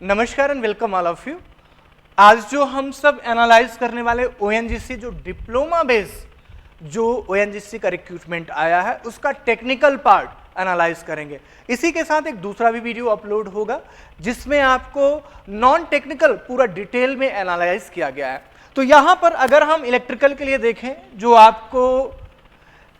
नमस्कार and welcome all of you. आज जो हम सब एनालाइज करने वाले ओएनजीसी जो डिप्लोमा बेस जो ओएनजीसी का रिक्रूटमेंट आया है उसका टेक्निकल पार्ट एनालाइज करेंगे। इसी के साथ एक दूसरा भी वीडियो अपलोड होगा जिसमें आपको नॉन टेक्निकल पूरा डिटेल में एनालाइज किया गया है। तो यहां पर अगर हम इलेक्ट्रिकल के लिए देखें जो आपको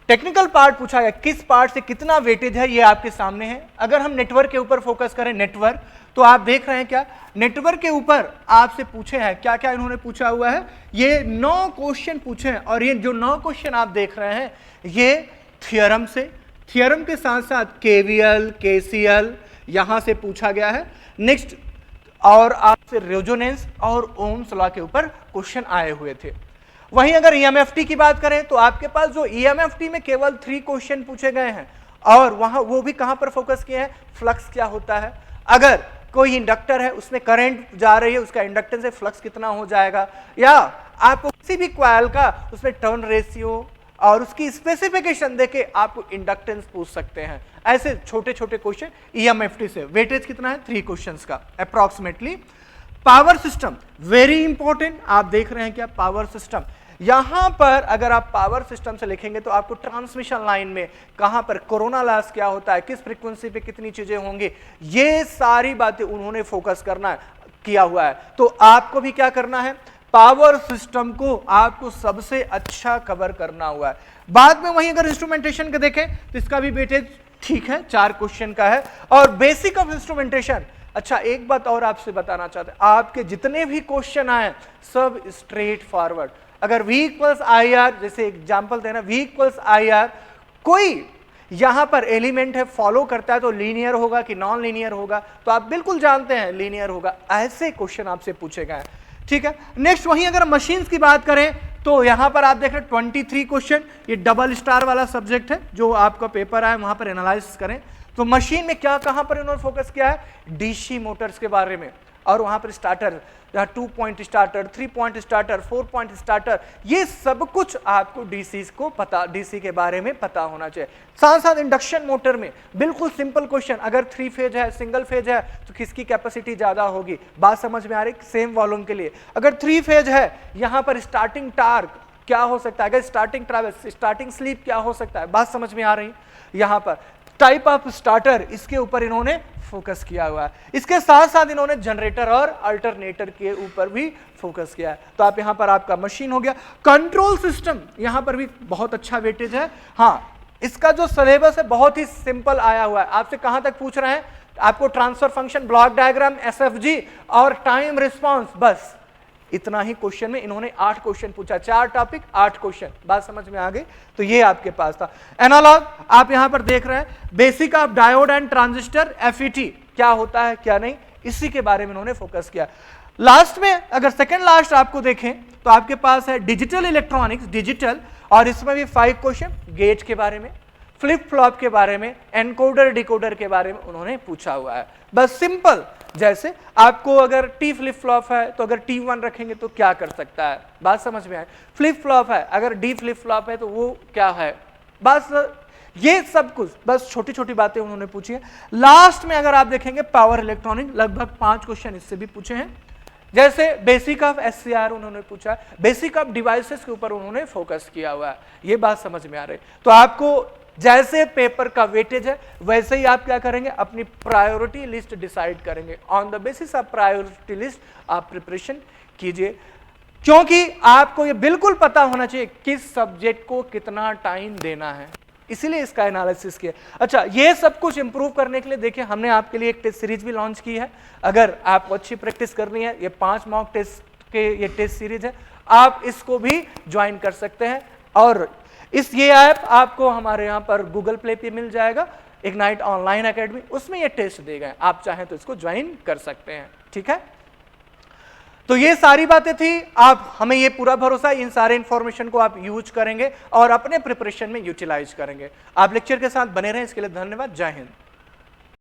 टेक्निकल पार्ट पूछा गया, किस पार्ट से कितना वेटेज है ये आपके सामने है। अगर हम नेटवर्क के ऊपर फोकस करें, नेटवर्क, तो आप देख रहे हैं क्या नेटवर्क के ऊपर आपसे पूछे हैं, क्या क्या इन्होंने पूछा हुआ है। ये 9 क्वेश्चन पूछे हैं और ये जो 9 क्वेश्चन आप देख रहे हैं ये थियरम से, थियरम के साथ साथ केवीएल, केसीएल यहां से पूछा गया है। नेक्स्ट और आपसे रेजोनेंस और ओम्स लॉ के ऊपर क्वेश्चन आए हुए थे। वहीं अगर ईएमएफटी की बात करें तो आपके पास जो ईएमएफटी में केवल 3 क्वेश्चन पूछे गए हैं और वहां वो भी कहां पर फोकस किए हैं, फ्लक्स क्या होता है, अगर कोई इंडक्टर है उसमें करंट जा रही है उसका इंडक्टेंस से फ्लक्स कितना हो जाएगा, या आपको किसी भी कॉइल का उसमें टर्न रेशियो और उसकी स्पेसिफिकेशन देके आपको इंडक्टेंस पूछ सकते हैं। ऐसे छोटे छोटे क्वेश्चन ईएमएफटी से। वेटेज कितना है, 3 क्वेश्चंस का approximately. Power system very important, आप देख रहे हैं क्या पावर सिस्टम। यहां पर अगर आप पावर सिस्टम से लिखेंगे तो आपको ट्रांसमिशन लाइन में कहां पर कोरोना लॉस क्या होता है, किस फ्रीक्वेंसी पे कितनी चीजें होंगी, ये सारी बातें उन्होंने फोकस करना किया हुआ है। तो आपको भी क्या करना है, पावर सिस्टम को आपको सबसे अच्छा कवर करना हुआ है। बाद में वहीं अगर इंस्ट्रूमेंटेशन का देखें तो इसका भी वेटेज ठीक है, 4 क्वेश्चन का है। और बेसिक ऑफ इंस्ट्रूमेंटेशन, अच्छा एक बात और आपसे बताना चाहते हैं, आपके जितने भी क्वेश्चन आए सब स्ट्रेट फॉरवर्ड। अगर V इक्वल्स आई आर, जैसे एग्जांपल देना, V इक्वल्स आई आर, कोई यहां पर एलिमेंट है फॉलो करता है तो लीनियर होगा कि नॉन लीनियर होगा, तो आप बिल्कुल जानते हैं लीनियर होगा। ऐसे क्वेश्चन आपसे पूछे गए, ठीक है। नेक्स्ट वहीं अगर मशीन्स की बात करें तो यहां पर आप देख रहे हैं 23 क्वेश्चन, ये डबल स्टार वाला सब्जेक्ट है जो आपका पेपर आया वहां पर एनालाइज करें तो मशीन में क्या कहां पर इन्होंने फोकस किया है, डीसी मोटर्स के बारे में, और वहां पर starter, 2 point starter, 3 point starter, 4 point starter, ये सब कुछ आपको डीसी को पता, डीसी के बारे में पता होना चाहिए। साथ साथ इंडक्शन मोटर में बिल्कुल सिंपल क्वेश्चन, अगर 3 फेज है, सिंगल फेज है तो किसकी कैपेसिटी ज्यादा होगी, बात समझ में आ रही, सेम वॉल्यूम के लिए। अगर 3 फेज है यहां पर स्टार्टिंग टार्क क्या हो सकता है, अगर स्टार्टिंग ट्रैवल, स्टार्टिंग स्लीप क्या हो सकता है, बात समझ में आ रही। यहां पर टाइप ऑफ स्टार्टर, इसके ऊपर इन्होंने फोकस किया हुआ है। इसके साथ साथ इन्होंने जनरेटर और अल्टरनेटर के ऊपर भी फोकस किया है। तो आप यहां पर आपका मशीन हो गया। कंट्रोल सिस्टम यहां पर भी बहुत अच्छा वेटेज है। हाँ, इसका जो सिलेबस है बहुत ही सिंपल आया हुआ है। आपसे कहां तक पूछ रहे हैं, आपको ट्रांसफर फंक्शन, ब्लॉक डायग्राम, एसएफजी और टाइम रिस्पॉन्स, बस इतना ही क्वेश्चन में इन्होंने 8 क्वेश्चन पूछा, 4 टॉपिक 8 क्वेश्चन, बात समझ में आ गई। तो ये आपके पास था। एनालॉग आप यहां पर देख रहे हैं, basic of diode and transistor, FET क्या होता है क्या नहीं, इसी के बारे में इन्होंने फोकस किया। लास्ट में अगर सेकंड लास्ट आपको देखें तो आपके पास है डिजिटल इलेक्ट्रॉनिक्स, डिजिटल, और इसमें भी 5 क्वेश्चन गेट के बारे में, फ्लिप फ्लॉप के बारे में, एनकोडर डिकोडर के बारे में उन्होंने पूछा हुआ है। बस सिंपल, जैसे आपको अगर टी फ्लिप फ्लॉप है तो अगर T1 रखेंगे तो क्या कर सकता है, बात समझ में आए। फ्लिप फ्लॉप है, अगर डी फ्लिप फ्लॉप है तो वो क्या है, बस ये सब कुछ, बस छोटी छोटी बातें उन्होंने पूछी है। लास्ट में अगर आप देखेंगे पावर इलेक्ट्रॉनिक, लगभग 5 क्वेश्चन इससे भी पूछे हैं। जैसे बेसिक ऑफ एससीआर उन्होंने पूछा, बेसिक ऑफ डिवाइसेस के ऊपर उन्होंने फोकस किया हुआ है। ये बात समझ में आ रही। तो आपको जैसे पेपर का वेटेज है वैसे ही आप क्या करेंगे, अपनी प्रायोरिटी लिस्ट डिसाइड करेंगे। On the basis of priority list आप प्रिपरेशन कीजिए, क्योंकि आपको ये बिल्कुल पता होना चाहिए किस सब्जेक्ट को कितना टाइम देना है, इसीलिए इसका एनालिसिस किया। अच्छा, ये सब कुछ इंप्रूव करने के लिए देखिए हमने आपके लिए एक टेस्ट सीरीज भी लॉन्च की है। अगर आपको अच्छी प्रैक्टिस करनी है, ये 5 मॉक टेस्ट के ये टेस्ट सीरीज है, आप इसको भी ज्वाइन कर सकते हैं। और ये ऐप आपको हमारे यहाँ पर गूगल प्ले पे मिल जाएगा, इग्नाइट ऑनलाइन एकेडमी, उसमें ये टेस्ट दे गए, आप चाहें तो इसको ज्वाइन कर सकते हैं, ठीक है। तो ये सारी बातें थी, आप हमें ये पूरा भरोसा है इन सारे इंफॉर्मेशन को आप यूज करेंगे और अपने प्रिपरेशन में यूटिलाइज करेंगे। आप लेक्चर के साथ बने रहें, इसके लिए धन्यवाद। जय हिंद।